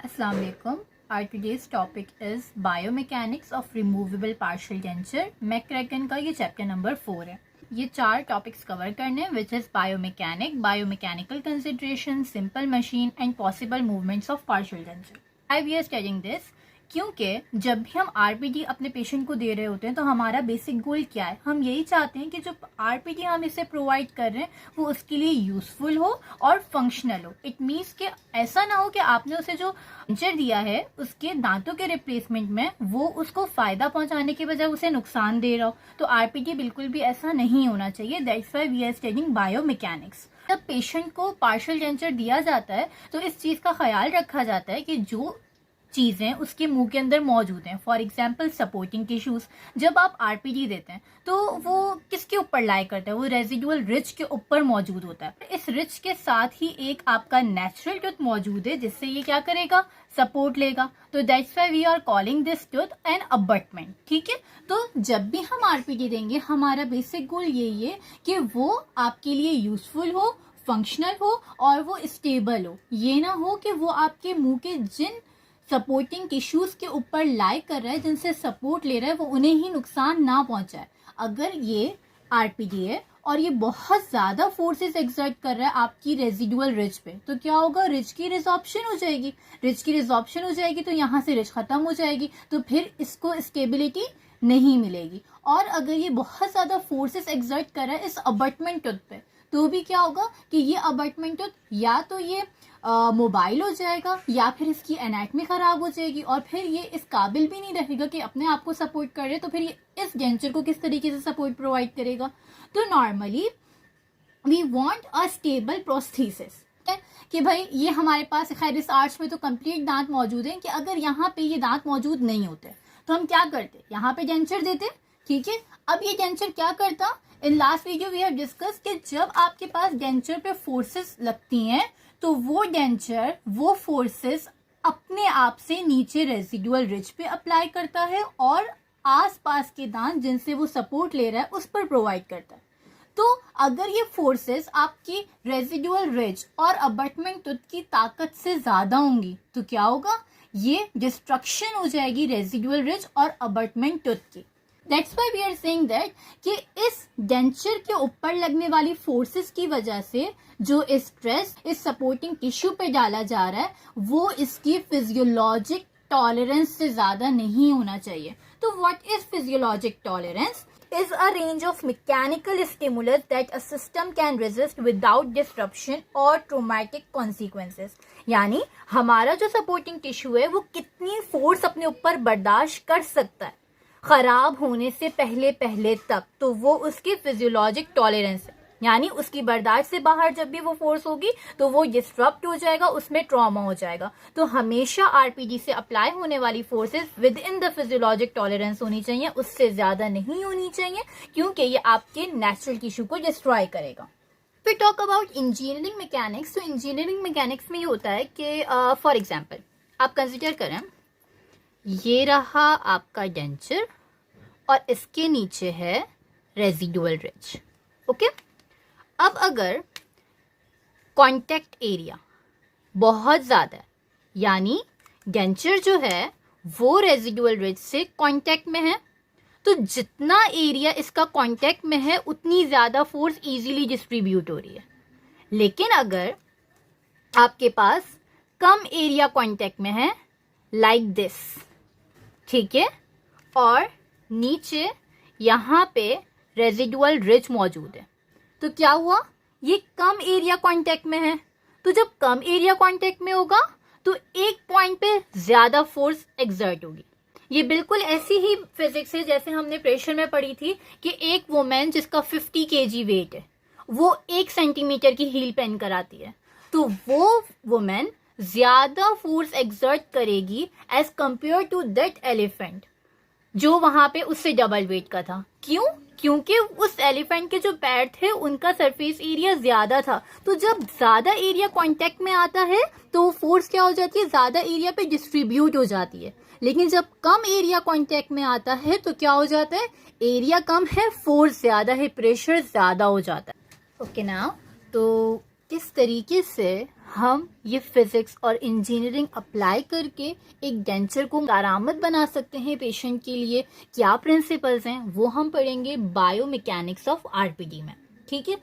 Assalamu alaikum. Our today's topic is biomechanics of removable partial denture. मैक्रैगन का ये chapter number 4 है. ये 4 topics cover करने हैं which is biomechanical consideration, simple machine and possible movements of partial denture. Why we are studying this क्योंकि जब भी हम आरपीडी अपने पेशेंट को दे रहे होते हैं तो हमारा बेसिक गोल क्या है. हम यही चाहते हैं कि जो आरपीडी हम इसे प्रोवाइड कर रहे हैं वो उसके लिए यूजफुल हो और फंक्शनल हो. इट मीन्स कि ऐसा ना हो कि आपने उसे जो डेंचर दिया है उसके दांतों के रिप्लेसमेंट में वो उसको फायदा पहुंचाने के बजाय उसे नुकसान दे रहा हो. तो आरपीडी बिल्कुल भी ऐसा नहीं होना चाहिए. That's why we are studying biomechanics. जब पेशेंट को पार्शियल डेंचर दिया जाता है तो इस चीज का ख्याल रखा जाता है कि जो चीजें उसके मुंह के अंदर मौजूद हैं, फॉर एग्जाम्पल सपोर्टिंग टिश्यूज, जब आप आरपीडी देते हैं तो वो किसके ऊपर लाई करता है, वो रेजिडुअल रिच के ऊपर मौजूद होता है. इस रिच के साथ ही एक आपका नेचुरल टूथ मौजूद है जिससे ये क्या करेगा, सपोर्ट लेगा. तो that's why we are calling this tooth an abutment. ठीक है. तो जब भी हम आरपीडी देंगे हमारा बेसिक गोल यही है कि वो आपके लिए यूजफुल हो, फंक्शनल हो और वो स्टेबल हो. ये ना हो कि वो आपके मुंह के जिन सपोर्टिंग टिश्यूज के ऊपर लाई कर रहा है, जिनसे सपोर्ट ले रहा है, वो उन्हें ही नुकसान ना पहुंचाए. अगर ये आरपीडी है और ये बहुत ज्यादा फोर्सेस एक्सर्ट कर रहा है आपकी रेजिडुअल रिज पे, तो क्या होगा, रिज की रिजॉर्प्शन हो जाएगी. रिज की रिजॉर्प्शन हो जाएगी तो यहाँ से रिज खत्म हो जाएगी, तो फिर इसको स्टेबिलिटी नहीं मिलेगी. और अगर ये बहुत ज्यादा फोर्सेस एक्सर्ट कर रहा है इस अबटमेंट टूथ पे, तो भी क्या होगा कि ये अबटमेंट टूथ या तो ये मोबाइल हो जाएगा या फिर इसकी एनाटमी खराब हो जाएगी और फिर ये इस काबिल भी नहीं रहेगा कि अपने आप को सपोर्ट करे. तो फिर ये इस डेंचर को किस तरीके से सपोर्ट प्रोवाइड करेगा. तो normally we want a stable prosthesis कि भाई ये हमारे पास, खैर इस आर्च में तो कंप्लीट दांत मौजूद है, कि अगर यहाँ पे ये दांत मौजूद नहीं होते तो हम क्या करते, यहाँ पे डेंचर देते. ठीक है. अब ये डेंचर क्या करता, in last video we have discuss कि जब आपके पास डेंचर पे फोर्सेस लगती हैं तो वो डेंचर वो फोर्सेस अपने आप से नीचे रेजिडुअल रिज पे अप्लाई करता है और आसपास के दांत जिनसे वो सपोर्ट ले रहा है उस पर प्रोवाइड करता है. तो अगर ये फोर्सेस आपकी रेजिडुअल रिज और अबटमेंट टूथ की ताकत से ज्यादा होंगी तो क्या होगा, ये डिस्ट्रक्शन हो जाएगी रेजिडुअल रिज और अबटमेंट टूथ की. That's why we are saying that कि इस डेंचर के ऊपर लगने वाली फोर्सेस की वजह से जो स्ट्रेस इस सपोर्टिंग टिश्यू पे डाला जा रहा है वो इसकी फिजियोलॉजिक टॉलरेंस से ज्यादा नहीं होना चाहिए. तो what is physiologic tolerance? is a range of mechanical stimulus that a system can resist without disruption or traumatic consequences. यानी हमारा जो सपोर्टिंग टिश्यू है वो कितनी फोर्स अपने ऊपर बर्दाश्त कर सकता है खराब होने से पहले पहले तक, तो वो उसकी फिजियोलॉजिक टॉलरेंस है. यानी उसकी बर्दाश्त से बाहर जब भी वो फोर्स होगी तो वो डिस्टर्ब हो जाएगा, उसमें ट्रॉमा हो जाएगा. तो हमेशा आरपीडी से अप्लाई होने वाली forces with in the physiologic tolerance होनी चाहिए, उससे ज्यादा नहीं होनी चाहिए क्योंकि ये आपके नेचुरल टिश्यू को डिस्ट्रॉय करेगा. फिर टॉक अबाउट इंजीनियरिंग मैकेनिक्स. तो इंजीनियरिंग मैकेनिक्स में ये होता है कि फॉर एग्जाम्पल आप कंसिडर करें ये रहा आपका डेंचर और इसके नीचे है रेजिडुअल रिज. ओके. अब अगर कांटेक्ट एरिया बहुत ज्यादा है, यानी डेंचर जो है वो रेजिडुअल रिज से कांटेक्ट में है, तो जितना एरिया इसका कांटेक्ट में है उतनी ज्यादा फोर्स इजीली डिस्ट्रीब्यूट हो रही है. लेकिन अगर आपके पास कम एरिया कांटेक्ट में है लाइक दिस, ठीक है, और नीचे यहाँ पे रेजिडुअल रिज मौजूद है, तो क्या हुआ, ये कम एरिया कांटेक्ट में है. तो जब कम एरिया कांटेक्ट में होगा तो एक पॉइंट पे ज्यादा फोर्स एक्सर्ट होगी. ये बिल्कुल ऐसी ही फिजिक्स है जैसे हमने प्रेशर में पढ़ी थी कि एक वुमेन जिसका 50 kg वेट है वो 1 सेंटीमीटर की हील पहन कर आती है, तो वो वुमेन ज्यादा फोर्स एक्सर्ट करेगी as compare to that elephant जो वहां पे उससे डबल वेट का था. क्यों? क्योंकि उस एलिफेंट के जो पैर थे उनका सरफेस एरिया ज्यादा था. तो जब ज्यादा एरिया कांटेक्ट में आता है तो फोर्स क्या हो जाती है, ज्यादा एरिया पे डिस्ट्रीब्यूट हो जाती है. लेकिन जब कम एरिया कांटेक्ट में आता है तो क्या हो जाता है, एरिया कम है, फोर्स ज्यादा है, प्रेशर ज्यादा हो जाता है. ओके नाउ, तो किस तरीके से हम ये फिजिक्स और इंजीनियरिंग अप्लाई करके एक डेंचर को कारआमद बना सकते हैं पेशेंट के लिए। क्या प्रिंसिपल्स हैं वो हम पढ़ेंगे बायोमैकेनिक्स ऑफ आरपीडी में। ठीक है।